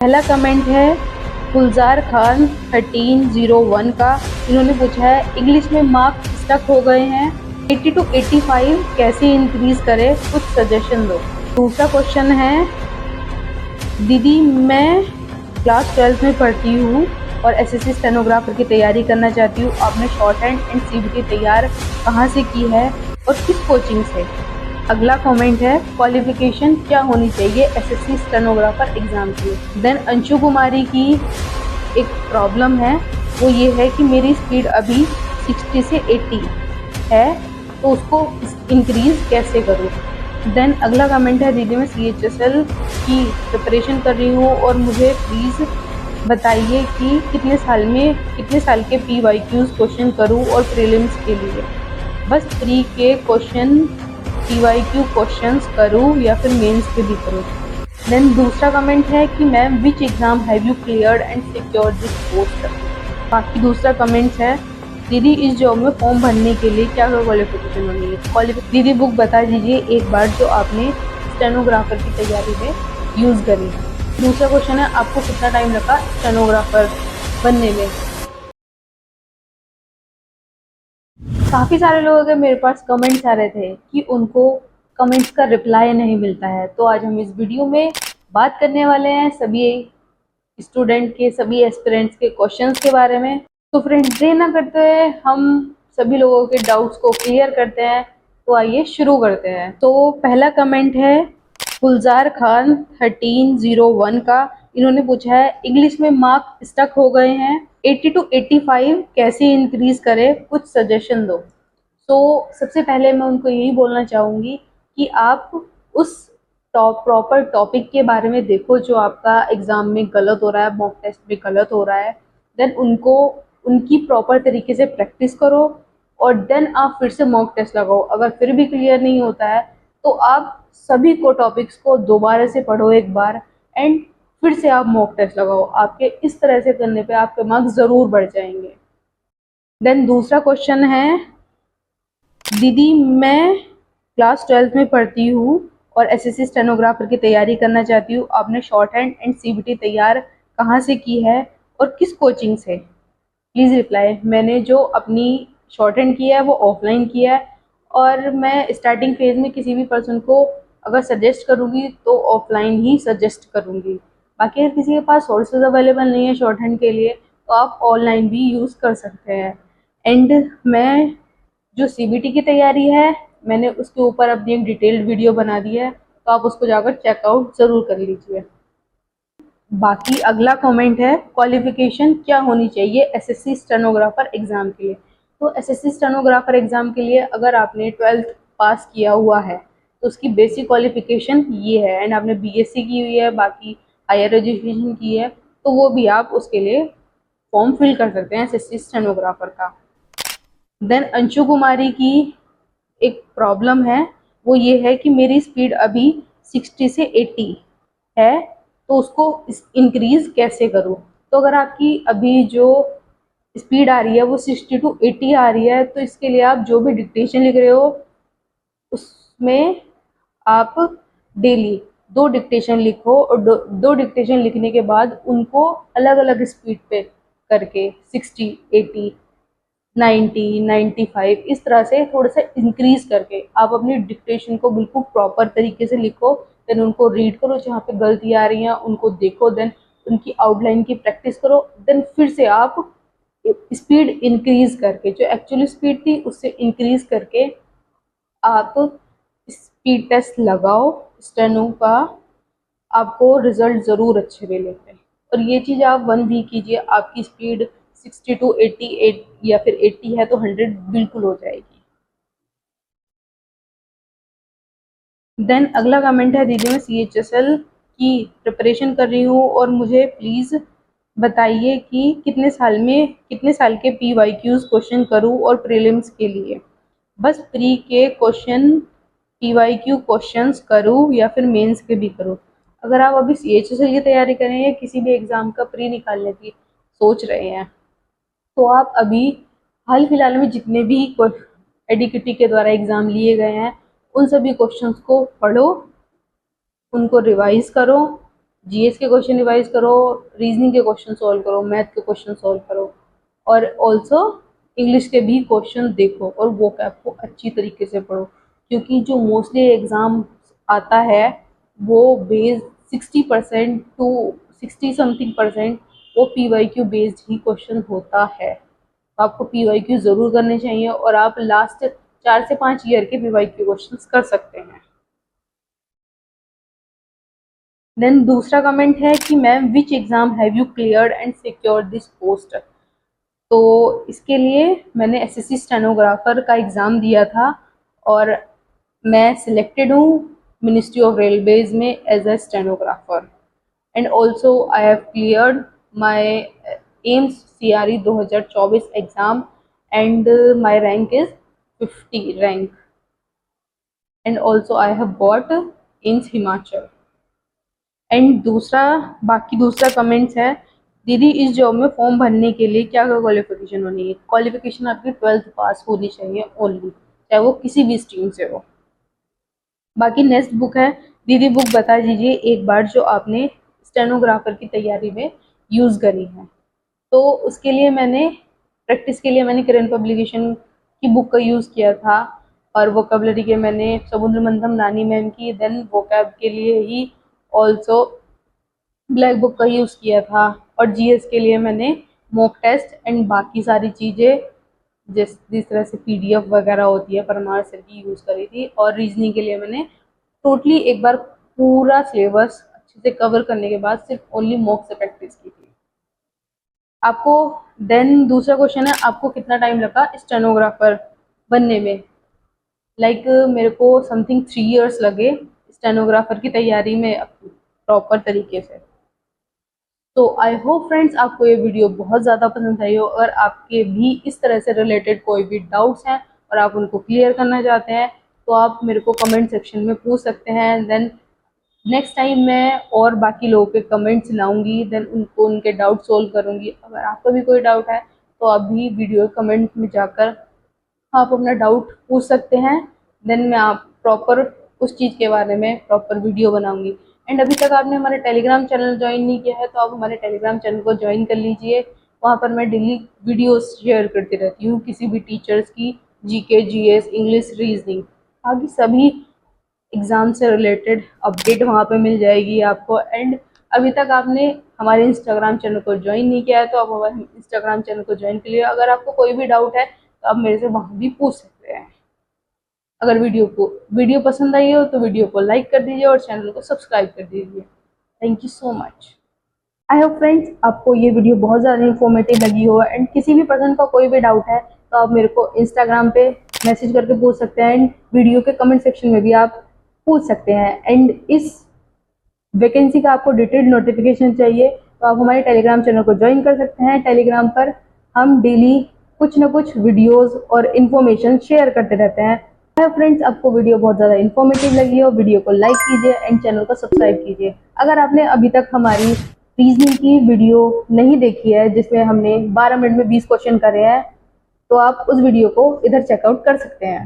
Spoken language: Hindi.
पहला कमेंट है गुलजार खान 1301 का। इन्होंने पूछा है इंग्लिश में मार्क्स स्टक हो गए हैं 80 to 85 कैसे इंक्रीज करें, कुछ सजेशन दो। दूसरा क्वेश्चन है दीदी मैं क्लास 12 में पढ़ती हूँ और एसएससी स्टेनोग्राफर की तैयारी करना चाहती हूँ। आपने शॉर्ट हैंड एंड सीबीटी तैयार कहाँ से की है और किस कोचिंग से। अगला कमेंट है क्वालिफिकेशन क्या होनी चाहिए एसएससी स्टेनोग्राफर एग्जाम के लिए। देन अंशु कुमारी की एक प्रॉब्लम है, वो ये है कि मेरी स्पीड अभी 60 से 80 है तो उसको इंक्रीज कैसे करूँ। देन अगला कमेंट है दीदी मैं CHSL की प्रिपरेशन कर रही हूँ और मुझे प्लीज़ बताइए कि कितने साल के PYQs क्वेश्चन करूँ और प्रीलिम्स के लिए। बस प्री के क्वेश्चन PYQ क्वेश्चंस करूँ या फिर मेंस के भी करूँ। देन दूसरा कमेंट है कि ma'am which exam have you cleared and secured this post. बाकी दूसरा कमेंट है दीदी इस जॉब में फॉर्म भरने के लिए क्या क्वालिफिकेशन होनी है। दीदी बुक बता दीजिए एक बार जो आपने स्टेनोग्राफर की तैयारी में यूज़ करी। दूसरा क्वेश्चन है आपको कितना टाइम लगा स्टेनोग्राफर बनने में। काफ़ी सारे लोगों के मेरे पास कमेंट्स आ रहे थे कि उनको कमेंट्स का रिप्लाई नहीं मिलता है, तो आज हम इस वीडियो में बात करने वाले हैं सभी स्टूडेंट के, सभी एस्पिरेंट्स के क्वेश्चंस के बारे में। तो फ्रेंड्स देर ना करते हुए हम सभी लोगों के डाउट्स को क्लियर करते हैं। तो आइए शुरू करते हैं। तो पहला कमेंट है गुलजार खान 1301 का। इन्होंने पूछा है इंग्लिश में मार्क्स स्टक हो गए हैं 80 to 85 कैसे इंक्रीज करें, कुछ सजेशन दो। तो सबसे पहले मैं उनको यही बोलना चाहूँगी कि आप उस प्रॉपर टॉपिक के बारे में देखो जो आपका एग्ज़ाम में गलत हो रहा है, मॉक टेस्ट में गलत हो रहा है। देन उनकी प्रॉपर तरीके से प्रैक्टिस करो और देन आप फिर से मॉक टेस्ट लगाओ। अगर फिर भी क्लियर नहीं होता है तो आप सभी को टॉपिक्स को दोबारा से पढ़ो एक बार एंड फिर से आप मॉक टेस्ट लगाओ। आपके इस तरह से करने पे आपके मार्क्स ज़रूर बढ़ जाएंगे। देन दूसरा क्वेश्चन है दीदी मैं क्लास 12 में पढ़ती हूँ और एसएससी स्टेनोग्राफर की तैयारी करना चाहती हूँ। आपने शॉर्ट हैंड एंड सीबीटी तैयार कहाँ से की है और किस कोचिंग से। Please reply. मैंने जो अपनी शॉर्ट हैंड किया है वो ऑफलाइन किया है और मैं स्टार्टिंग फेज में किसी भी पर्सन को अगर सजेस्ट करूँगी तो ऑफलाइन ही सजेस्ट करूँगी। बाकी अगर किसी के पास सोर्सेज अवेलेबल नहीं है शॉर्ट हैंड के लिए तो आप ऑनलाइन भी यूज़ कर सकते हैं। एंड मैं जो सीबीटी की तैयारी है मैंने उसके ऊपर अपनी एक डिटेल्ड वीडियो बना दी है, तो आप उसको जाकर चेकआउट ज़रूर कर लीजिए। बाकी अगला कमेंट है क्वालिफिकेशन क्या होनी चाहिए एसएससी स्टेनोग्राफर एग्ज़ाम के लिए। तो एसएससी स्टेनोग्राफर एग्ज़ाम के लिए अगर आपने 12th पास किया हुआ है तो उसकी बेसिक क्वालिफिकेशन ये है एंड आपने बीएससी की हुई है, बाकी हायर एजुकेशन की है तो वो भी आप उसके लिए फॉर्म फिल कर सकते हैं एसएससी स्टेनोग्राफर का। देन अंशु कुमारी की एक प्रॉब्लम है, वो ये है कि मेरी स्पीड अभी 60 से 80 है तो उसको इंक्रीज कैसे करूँ। तो अगर आपकी अभी जो स्पीड आ रही है वो 60 to 80 आ रही है तो इसके लिए आप जो भी डिक्टेशन लिख रहे हो उसमें आप डेली 2 डिक्टेशन लिखो और दो डिक्टेशन लिखने के बाद उनको अलग अलग स्पीड पे करके 60, 80, 90, 95 इस तरह से थोड़ा सा इंक्रीज करके आप अपनी डिक्टेशन को बिल्कुल प्रॉपर तरीके से लिखो। देन उनको रीड करो, जहाँ पे गलती आ रही है उनको देखो, देन उनकी आउटलाइन की प्रैक्टिस करो। देन फिर से आप स्पीड इंक्रीज करके जो एक्चुअली स्पीड थी उससे इंक्रीज करके आप स्पीड टेस्ट लगाओ स्टेनो का, आपको रिजल्ट ज़रूर अच्छे मिलेंगे। और ये चीज़ आप 1 वीक कीजिए, आपकी स्पीड 60 to 80 या फिर 80 है तो 100 बिल्कुल हो जाएगी। देन अगला कमेंट है दीदी मैं CHSL की प्रिपरेशन कर रही हूँ और मुझे प्लीज़ बताइए कि कितने साल के PYQs क्वेश्चन करूँ और प्रीलिम्स के लिए। बस प्री के क्वेश्चन PYQ क्वेश्चंस करूँ या फिर मेंस के भी करूँ। अगर आप अभी CHSL की तैयारी करें या किसी भी एग्ज़ाम का प्री निकालने की सोच रहे हैं तो आप अभी हाल फिलहाल में जितने भी एडीक्यूटी के द्वारा एग्ज़ाम लिए गए हैं उन सभी क्वेश्चंस को पढ़ो, उनको रिवाइज करो जीएस के क्वेश्चन रिवाइज करो, रीजनिंग के क्वेश्चन सॉल्व करो, मैथ के क्वेश्चन सॉल्व करो, और ऑल्सो इंग्लिश के भी क्वेश्चन देखो और वोकैब को अच्छी तरीके से पढ़ो, क्योंकि जो मोस्टली एग्ज़ाम आता है वो बेस्ड 60% टू 60 समथिंग परसेंट वो पीवाईक्यू बेस्ड ही क्वेश्चन होता है। तो आपको पीवाईक्यू ज़रूर करने चाहिए और आप लास्ट 4 से 5 ईयर के पीवाईक्यू क्वेश्चंस कर सकते हैं। देन दूसरा कमेंट है कि ma'am which exam have you cleared and secured this post. तो इसके लिए मैंने एसएससी स्टेनोग्राफर का एग्ज़ाम दिया था और मैं सिलेक्टेड हूँ मिनिस्ट्री ऑफ रेलवेज में as a stenographer, and also I have cleared my AIIMS CRE 2024 exam and my rank is 50 rank, and also I have got AIIMS Himachal. And दूसरा कमेंट्स है, दीदी इस जॉब में फॉर्म भरने के लिए क्या क्या क्वालिफिकेशन होनी है। क्वालिफिकेशन आपकी 12th पास होनी चाहिए ओनली, चाहे वो किसी भी स्ट्रीम से हो। बाकी नेक्स्ट बुक है, दीदी बुक बता दीजिए एक बार जो आपने स्टेनोग्राफर की तैयारी में यूज़ करी है। तो उसके लिए मैंने प्रैक्टिस के लिए मैंने किरण पब्लिकेशन की बुक का यूज़ किया था, और वोकेबलरी के मैंने समुद्र मंथन नानी मैम की, देन वोकैब के लिए ही ऑल्सो ब्लैक बुक का यूज़ किया था, और जीएस के लिए मैंने मॉक टेस्ट एंड बाकी सारी चीज़ें जिस तरह से पीडीएफ वगैरह होती है परमार सर की यूज़ करी थी, और रीजनिंग के लिए मैंने टोटली एक बार पूरा सिलेबस अच्छे से कवर करने के बाद सिर्फ ओनली मॉक से प्रैक्टिस की थी। आपको देन दूसरा क्वेश्चन है, आपको कितना टाइम लगा स्टेनोग्राफर बनने में। लाइक मेरे को समथिंग 3 years लगे स्टेनोग्राफर की तैयारी में प्रॉपर तरीके से। तो आई होप फ्रेंड्स आपको ये वीडियो बहुत ज़्यादा पसंद आई हो, और आपके भी इस तरह से रिलेटेड कोई भी डाउट्स हैं और आप उनको क्लियर करना चाहते हैं तो आप मेरे को कमेंट सेक्शन में पूछ सकते हैं। देन नेक्स्ट टाइम मैं और बाकी लोगों के कमेंट्स लाऊंगी, देन उनको उनके डाउट सोल्व करूंगी। अगर आपका भी कोई डाउट है तो आप भी वीडियो कमेंट में जाकर आप अपना डाउट पूछ सकते हैं। देन मैं आप प्रॉपर उस चीज़ के बारे में प्रॉपर वीडियो बनाऊंगी। एंड अभी तक आपने हमारे टेलीग्राम चैनल ज्वाइन नहीं किया है तो आप हमारे टेलीग्राम चैनल को ज्वाइन कर लीजिए। वहाँ पर मैं डेली वीडियोस शेयर करती रहती हूँ किसी भी टीचर्स की, जीके, जीएस, इंग्लिश, रीजनिंग, बाकी सभी एग्ज़ाम से रिलेटेड अपडेट वहाँ पे मिल जाएगी आपको। एंड अभी तक आपने हमारे इंस्टाग्राम चैनल को ज्वाइन नहीं किया है तो आप हमारे इंस्टाग्राम चैनल को ज्वाइन कर लिए। अगर आपको कोई भी डाउट है तो आप मेरे से वहाँ भी पूछ सकते हैं। अगर वीडियो पसंद आई हो तो वीडियो को लाइक कर दीजिए और चैनल को सब्सक्राइब कर दीजिए। Thank you so much. I hope friends आपको ये वीडियो बहुत ज़्यादा इन्फॉर्मेटिव लगी हो, एंड किसी भी पर्सन का कोई भी डाउट है तो आप मेरे को इंस्टाग्राम पे मैसेज करके पूछ सकते हैं, एंड वीडियो के कमेंट सेक्शन में भी आप पूछ सकते हैं। एंड इस वैकेंसी का आपको डिटेल्ड नोटिफिकेशन चाहिए तो आप हमारे टेलीग्राम चैनल को ज्वाइन कर सकते हैं। टेलीग्राम पर हम डेली कुछ ना कुछ वीडियोस और इन्फॉर्मेशन शेयर करते रहते हैं। फ्रेंड्स आपको वीडियो बहुत ज़्यादा इन्फॉर्मेटिव लगी हो, वीडियो को लाइक कीजिए एंड चैनल को सब्सक्राइब कीजिए। अगर आपने अभी तक हमारी रीजनिंग की वीडियो नहीं देखी है जिसमें हमने 12 मिनट में 20 क्वेश्चन करे हैं तो आप उस वीडियो को इधर चेकआउट कर सकते हैं।